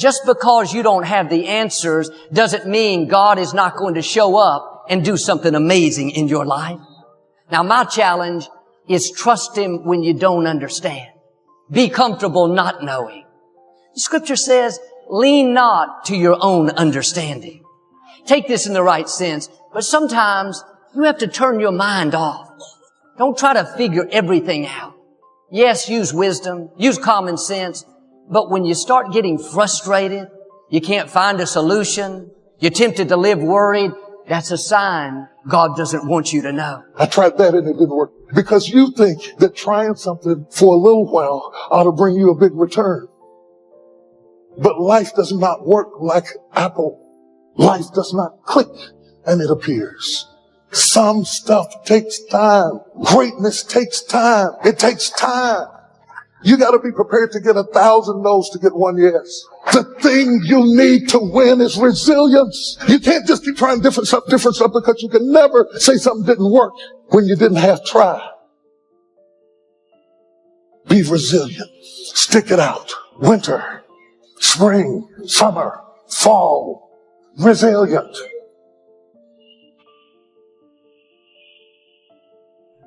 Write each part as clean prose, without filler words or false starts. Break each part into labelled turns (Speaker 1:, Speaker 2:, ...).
Speaker 1: Just because you don't have the answers doesn't mean God is not going to show up and do something amazing in your life. Now, my challenge is trust Him when you don't understand. Be comfortable not knowing. The Scripture says, lean not to your own understanding. Take this in the right sense, but sometimes you have to turn your mind off. Don't try to figure everything out. Yes, use wisdom, use common sense, but when you start getting frustrated, you can't find a solution, you're tempted to live worried, that's a sign God doesn't want you to know.
Speaker 2: I tried that and it didn't work. Because you think that trying something for a little while ought to bring you a big return. But life does not work like Apple. Life does not click and it appears. Some stuff takes time. Greatness takes time. It takes time. You got to be prepared to get 1,000 no's to get one yes. The thing you need to win is resilience. You can't just keep trying different stuff, because you can never say something didn't work when you didn't half try. Be resilient. Stick it out. Winter, spring, summer, fall. Resilient.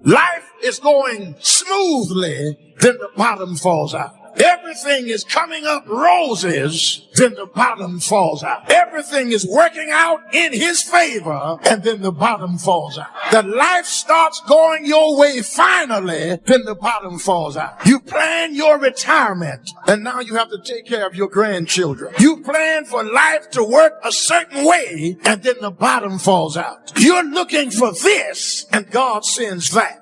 Speaker 3: Life is going smoothly, then the bottom falls out. Everything is coming up roses, then the bottom falls out. Everything is working out in His favor, and then the bottom falls out. That life starts going your way finally, then the bottom falls out. You plan your retirement, and now you have to take care of your grandchildren. You plan for life to work a certain way, and then the bottom falls out. You're looking for this, and God sends that.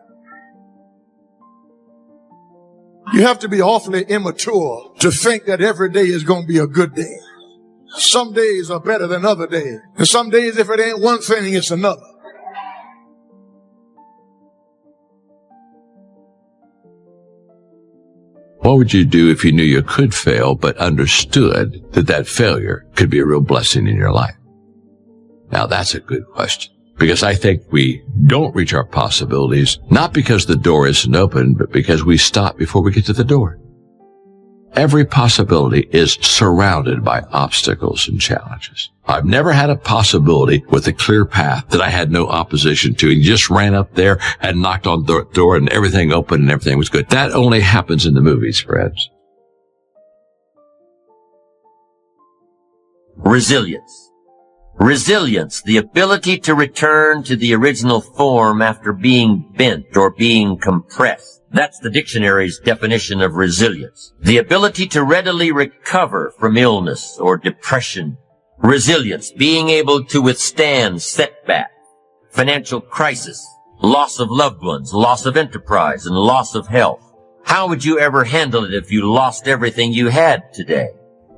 Speaker 3: You have to be awfully immature to think that every day is going to be a good day. Some days are better than other days. And some days, if it ain't one thing, it's another.
Speaker 4: What would you do if you knew you could fail, but understood that that failure could be a real blessing in your life? Now, that's a good question. Because I think we don't reach our possibilities, not because the door isn't open, but because we stop before we get to the door. Every possibility is surrounded by obstacles and challenges. I've never had a possibility with a clear path that I had no opposition to and just ran up there and knocked on the door and everything opened and everything was good. That only happens in the movies, friends.
Speaker 5: Resilience. Resilience, the ability to return to the original form after being bent or being compressed. That's the dictionary's definition of resilience. The ability to readily recover from illness or depression. Resilience, being able to withstand setback, financial crisis, loss of loved ones, loss of enterprise, and loss of health. How would you ever handle it if you lost everything you had today?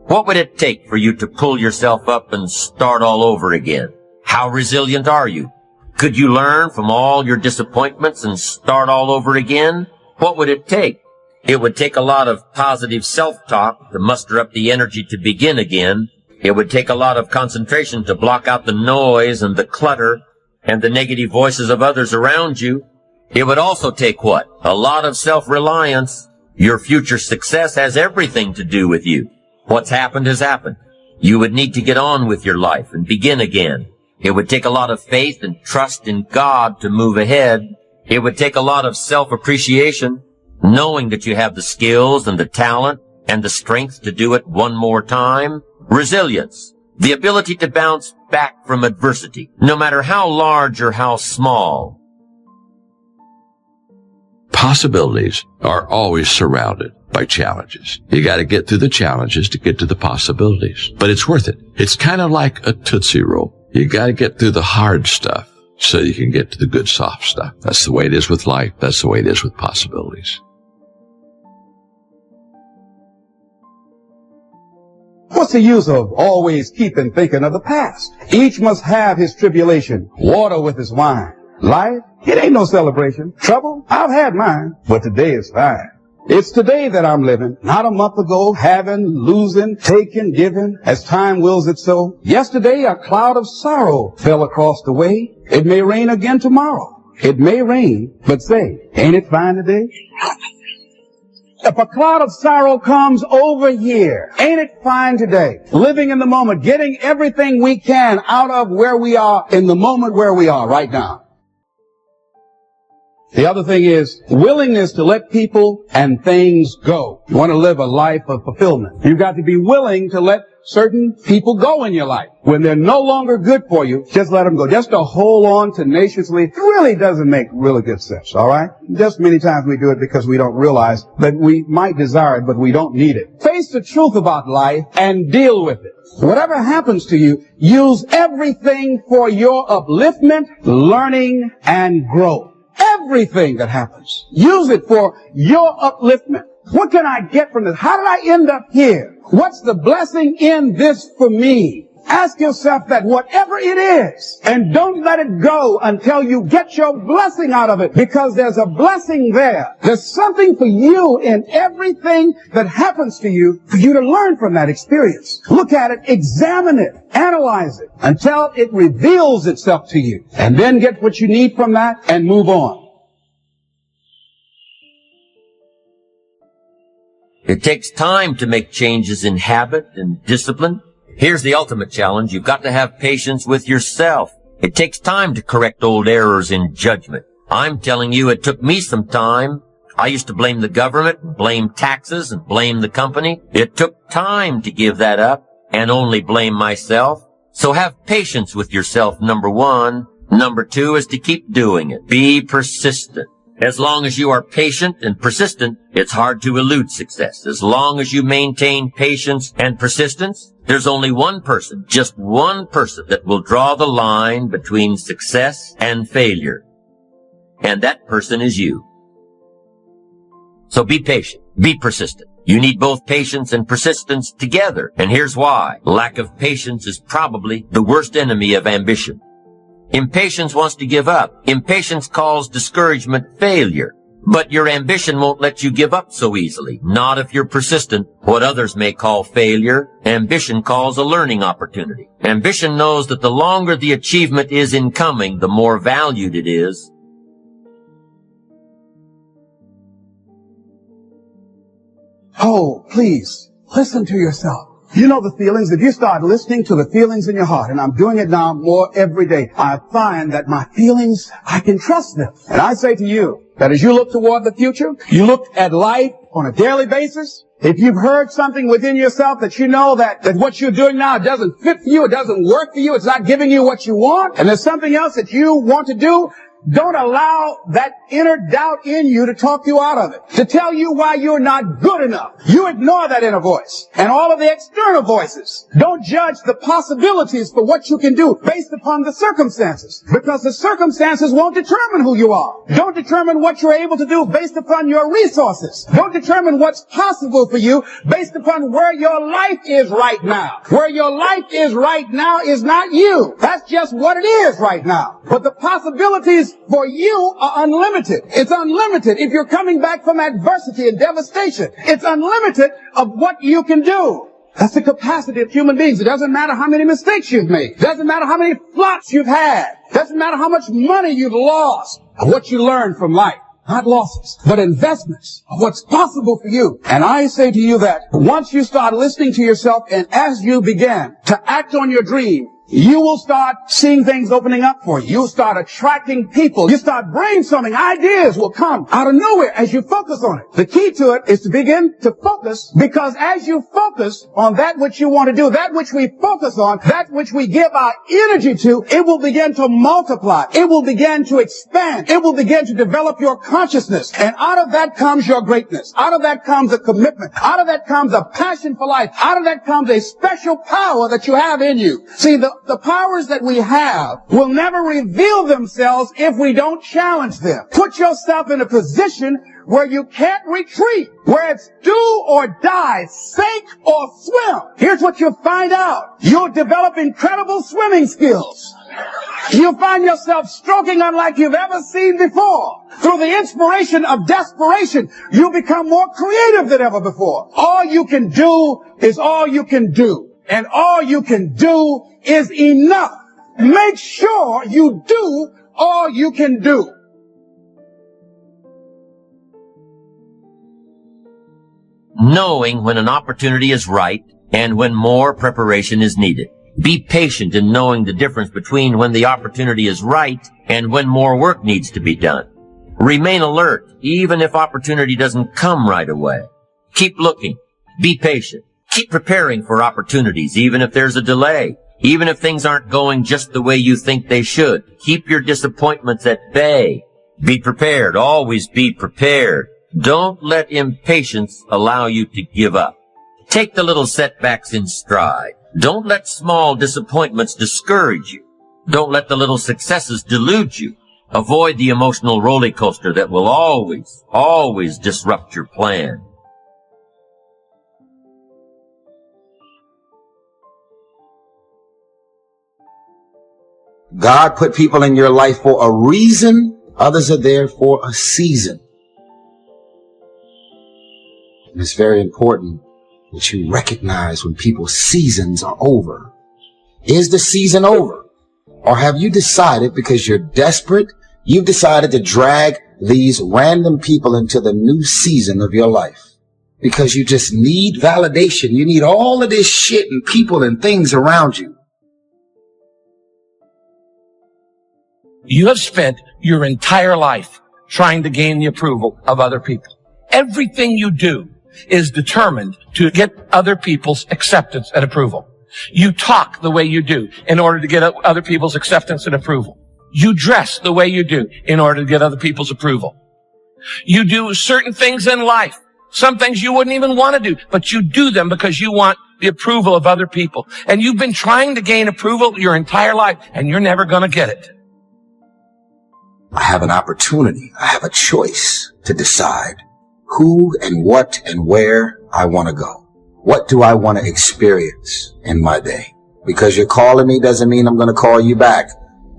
Speaker 5: What would it take for you to pull yourself up and start all over again? How resilient are you? Could you learn from all your disappointments and start all over again? What would it take? It would take a lot of positive self-talk to muster up the energy to begin again. It would take a lot of concentration to block out the noise and the clutter and the negative voices of others around you. It would also take what? A lot of self-reliance. Your future success has everything to do with you. What's happened has happened. You would need to get on with your life and begin again. It would take a lot of faith and trust in God to move ahead. It would take a lot of self-appreciation, knowing that you have the skills and the talent and the strength to do it one more time. Resilience, the ability to bounce back from adversity, no matter how large or how small.
Speaker 4: Possibilities are always surrounded by challenges. You got to get through the challenges to get to the possibilities. But it's worth it. It's kind of like a Tootsie Roll. You got to get through the hard stuff so you can get to the good soft stuff. That's the way it is with life. That's the way it is with possibilities.
Speaker 6: What's the use of always keeping thinking of the past? Each must have his tribulation, water with his wine. Life, it ain't no celebration. Trouble, I've had mine, but today is fine. It's today that I'm living, not a month ago, having, losing, taking, giving, as time wills it so. Yesterday, a cloud of sorrow fell across the way. It may rain again tomorrow. It may rain, but say, ain't it fine today? If a cloud of sorrow comes over here, ain't it fine today? Living in the moment, getting everything we can out of where we are in the moment where we are right now. The other thing is willingness to let people and things go. You want to live a life of fulfillment. You've got to be willing to let certain people go in your life. When they're no longer good for you, just let them go. Just to hold on tenaciously really doesn't make really good sense, all right? Just many times we do it because we don't realize that we might desire it, but we don't need it. Face the truth about life and deal with it. Whatever happens to you, use everything for your upliftment, learning, and growth. Everything that happens, use it for your upliftment. What can I get from this? How did I end up here? What's the blessing in this for me? Ask yourself that, whatever it is, and don't let it go until you get your blessing out of it, because there's a blessing there. There's something for you in everything that happens to you for you to learn from that experience. Look at it, examine it, analyze it until it reveals itself to you, and then get what you need from that and move on.
Speaker 5: It takes time to make changes in habit and discipline. Here's the ultimate challenge. You've got to have patience with yourself. It takes time to correct old errors in judgment. I'm telling you, it took me some time. I used to blame the government, blame taxes, and blame the company. It took time to give that up and only blame myself. So have patience with yourself, number one. Number two is to keep doing it. Be persistent. As long as you are patient and persistent, it's hard to elude success. As long as you maintain patience and persistence, there's only one person, just one person, that will draw the line between success and failure. And that person is you. So be patient. Be persistent. You need both patience and persistence together. And here's why. Lack of patience is probably the worst enemy of ambition. Impatience wants to give up. Impatience calls discouragement failure. But your ambition won't let you give up so easily. Not if you're persistent. What others may call failure, ambition calls a learning opportunity. Ambition knows that the longer the achievement is in coming, the more valued it is.
Speaker 6: Oh, please, listen to yourself. You know the feelings. If you start listening to the feelings in your heart, and I'm doing it now more every day, I find that my feelings, I can trust them. And I say to you that as you look toward the future, you look at life on a daily basis. If you've heard something within yourself that you know that what you're doing now doesn't fit for you, it doesn't work for you, it's not giving you what you want, and there's something else that you want to do, don't allow that inner doubt in you to talk you out of it, to tell you why you're not good enough. You ignore that inner voice and all of the external voices. Don't judge the possibilities for what you can do based upon the circumstances, because the circumstances won't determine who you are. Don't determine what you're able to do based upon your resources. Don't determine what's possible for you based upon where your life is right now. Where your life is right now is not you. That's just what it is right now. But the possibilities for you are unlimited. It's unlimited if you're coming back from adversity and devastation. It's unlimited of what you can do. That's the capacity of human beings. It doesn't matter how many mistakes you've made. It doesn't matter how many flops you've had. It doesn't matter how much money you've lost. What you learn from life. Not losses, but investments of what's possible for you. And I say to you that once you start listening to yourself, and as you begin to act on your dream, you will start seeing things opening up for you. You'll start attracting people. You start brainstorming. Ideas will come out of nowhere as you focus on it. The key to it is to begin to focus, because as you focus on that which you want to do, that which we focus on, that which we give our energy to, it will begin to multiply. It will begin to expand. It will begin to develop your consciousness. And out of that comes your greatness. Out of that comes a commitment. Out of that comes a passion for life. Out of that comes a special power that you have in you. See, the powers that we have will never reveal themselves if we don't challenge them. Put yourself in a position where you can't retreat, where it's do or die, sink or swim. Here's what you'll find out. You'll develop incredible swimming skills. You'll find yourself stroking unlike you've ever seen before. Through the inspiration of desperation, you'll become more creative than ever before. All you can do is all you can do. And all you can do is enough. Make sure you do all you can do.
Speaker 5: knowing when an opportunity is right and when more preparation is needed. Be patient in knowing the difference between when the opportunity is right and when more work needs to be done. Remain alert, even if opportunity doesn't come right away. Keep looking. Be patient. Keep preparing for opportunities, even if there's a delay. Even if things aren't going just the way you think they should. Keep your disappointments at bay. Be prepared. Always be prepared. Don't let impatience allow you to give up. Take the little setbacks in stride. Don't let small disappointments discourage you. Don't let the little successes delude you. Avoid the emotional roller coaster that will always disrupt your plan.
Speaker 7: God put people in your life for a reason. Others are there for a season. And it's very important that you recognize when people's seasons are over. Is the season over? Or have you decided, because you're desperate, you've decided to drag these random people into the new season of your life? Because you just need validation. You need all of this shit and people and things around you.
Speaker 8: You have spent your entire life trying to gain the approval of other people. Everything you do is determined to get other people's acceptance and approval. You talk the way you do in order to get other people's acceptance and approval. You dress the way you do in order to get other people's approval. You do certain things in life. Some things you wouldn't even want to do, but you do them because you want the approval of other people. And you've been trying to gain approval your entire life, and you're never going to get it.
Speaker 7: I have an opportunity. I have a choice to decide who and what and where I want to go. What do I want to experience in my day? Because you're calling me doesn't mean I'm going to call you back.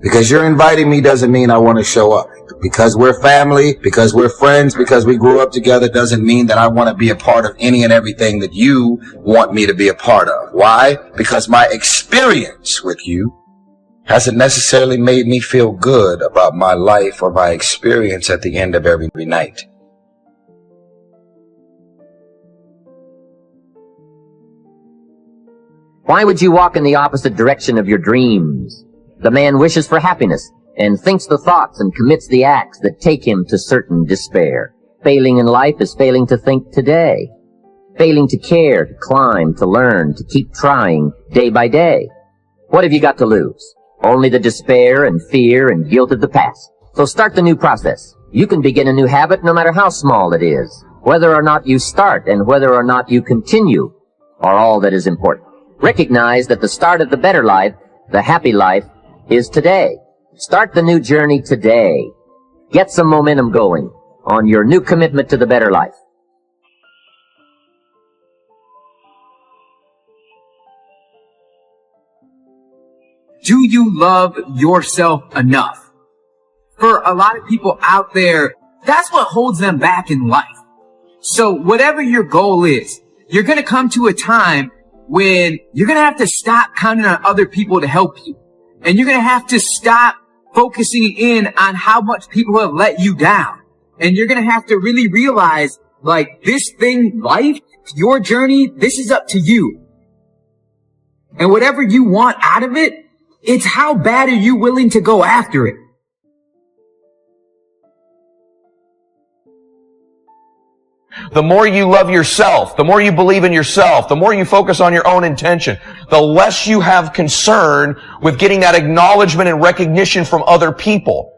Speaker 7: Because you're inviting me doesn't mean I want to show up. Because we're family, because we're friends, because we grew up together doesn't mean that I want to be a part of any and everything that you want me to be a part of. Why? Because my experience with you hasn't necessarily made me feel good about my life or my experience at the end of every night.
Speaker 5: Why would you walk in the opposite direction of your dreams? The man wishes for happiness and thinks the thoughts and commits the acts that take him to certain despair. Failing in life is failing to think today. Failing to care, to climb, to learn, to keep trying day by day. What have you got to lose? Only the despair and fear and guilt of the past. So start the new process. You can begin a new habit no matter how small it is. Whether or not you start and whether or not you continue are all that is important. Recognize that the start of the better life, the happy life, is today. Start the new journey today. Get some momentum going on your new commitment to the better life.
Speaker 9: Do you love yourself enough? For a lot of people out there, that's what holds them back in life. So whatever your goal is, you're going to come to a time when you're going to have to stop counting on other people to help you. And you're going to have to stop focusing in on how much people have let you down. And you're going to have to really realize, like, this thing, life, your journey, this is up to you. And whatever you want out of it, it's how bad are you willing to go after it?
Speaker 10: The more you love yourself, the more you believe in yourself, the more you focus on your own intention, the less you have concern with getting that acknowledgement and recognition from other people.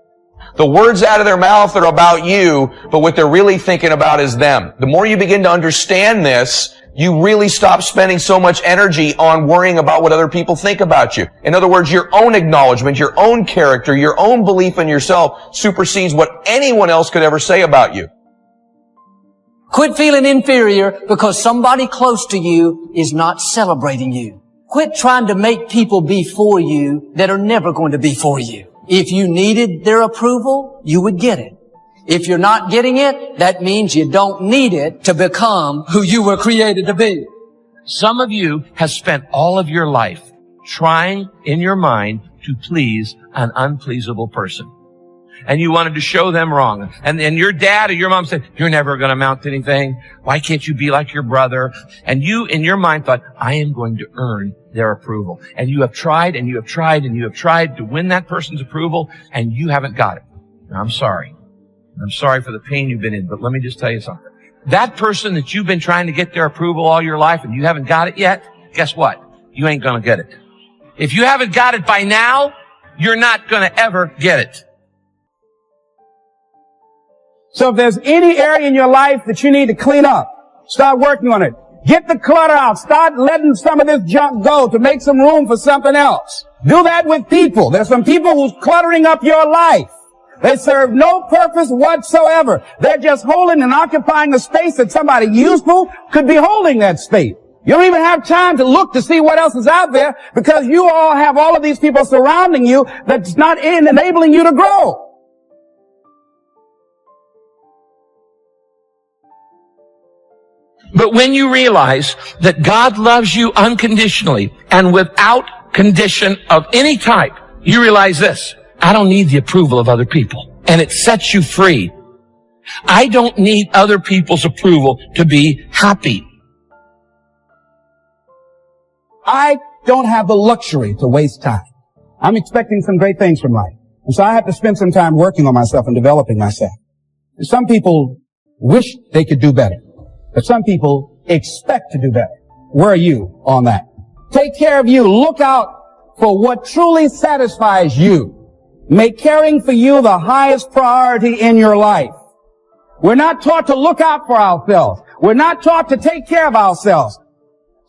Speaker 10: The words out of their mouth are about you, but what they're really thinking about is them. The more you begin to understand this, you really stop spending so much energy on worrying about what other people think about you. In other words, your own acknowledgement, your own character, your own belief in yourself supersedes what anyone else could ever say about you.
Speaker 1: Quit feeling inferior because somebody close to you is not celebrating you. Quit trying to make people be for you that are never going to be for you. If you needed their approval, you would get it. If you're not getting it, that means you don't need it to become who you were created to be.
Speaker 8: Some of you have spent all of your life trying in your mind to please an unpleasable person. and you wanted to show them wrong. And your dad or your mom said, you're never going to amount to anything. Why can't you be like your brother? And you, in your mind, thought, I am going to earn their approval. And you have tried and you have tried and you have tried to win that person's approval, and you haven't got it. Now, I'm sorry. I'm sorry for the pain you've been in, but let me just tell you something. That person that you've been trying to get their approval all your life and you haven't got it yet, guess what? You ain't going to get it. If you haven't got it by now, you're not going to ever get it.
Speaker 6: So if there's any area in your life that you need to clean up, start working on it. Get the clutter out. Start letting some of this junk go to make some room for something else. Do that with people. There's some people who's cluttering up your life. They serve no purpose whatsoever. They're just holding and occupying a space that somebody useful could be holding that space. You don't even have time to look to see what else is out there because you all have all of these people surrounding you that's not enabling you to grow.
Speaker 8: But when you realize that God loves you unconditionally and without condition of any type, you realize this: I don't need the approval of other people. And it sets you free. I don't need other people's approval to be happy.
Speaker 6: I don't have the luxury to waste time. I'm expecting some great things from life. And so I have to spend some time working on myself and developing myself. And some people wish they could do better, but some people expect to do better. Where are you on that? Take care of you. Look out for what truly satisfies you. Make caring for you the highest priority in your life. We're not taught to look out for ourselves. We're not taught to take care of ourselves.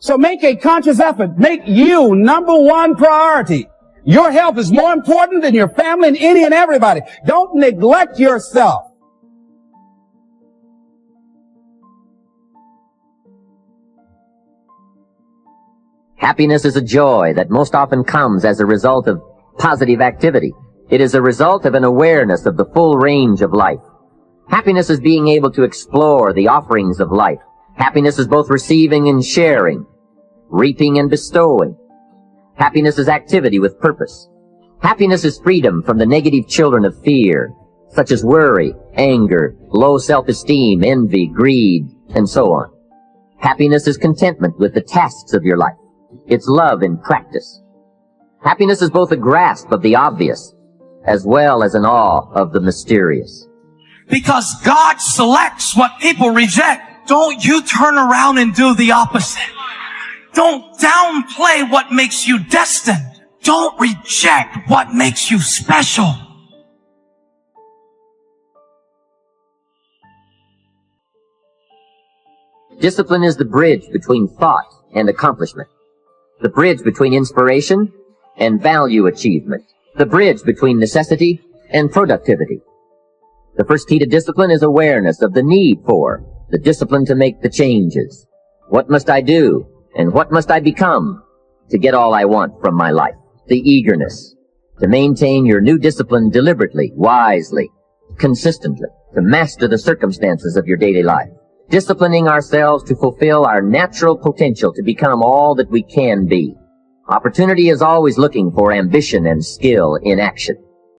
Speaker 6: So make a conscious effort. Make you number one priority. Your health is more important than your family and any and everybody. Don't neglect yourself.
Speaker 11: Happiness is a joy that most often comes as a result of positive activity. It is a result of an awareness of the full range of life. Happiness is being able to explore the offerings of life. Happiness is both receiving and sharing, reaping and bestowing. Happiness is activity with purpose. Happiness is freedom from the negative children of fear, such as worry, anger, low self-esteem, envy, greed, and so on. Happiness is contentment with the tasks of your life. It's love in practice. Happiness is both a grasp of the obvious as well as an awe of the mysterious.
Speaker 12: Because God selects what people reject. Don't you turn around and do the opposite. Don't downplay what makes you destined. Don't reject what makes you special.
Speaker 11: Discipline is the bridge between thought and accomplishment, the bridge between inspiration and value achievement, the bridge between necessity and productivity. The first key to discipline is awareness of the need for the discipline to make the changes. What must I do and what must I become to get all I want from my life? The eagerness to maintain your new discipline deliberately, wisely, consistently, to master the circumstances of your daily life. Disciplining ourselves to fulfill our natural potential to become all that we can be. Opportunity is always looking for ambition and skill in action.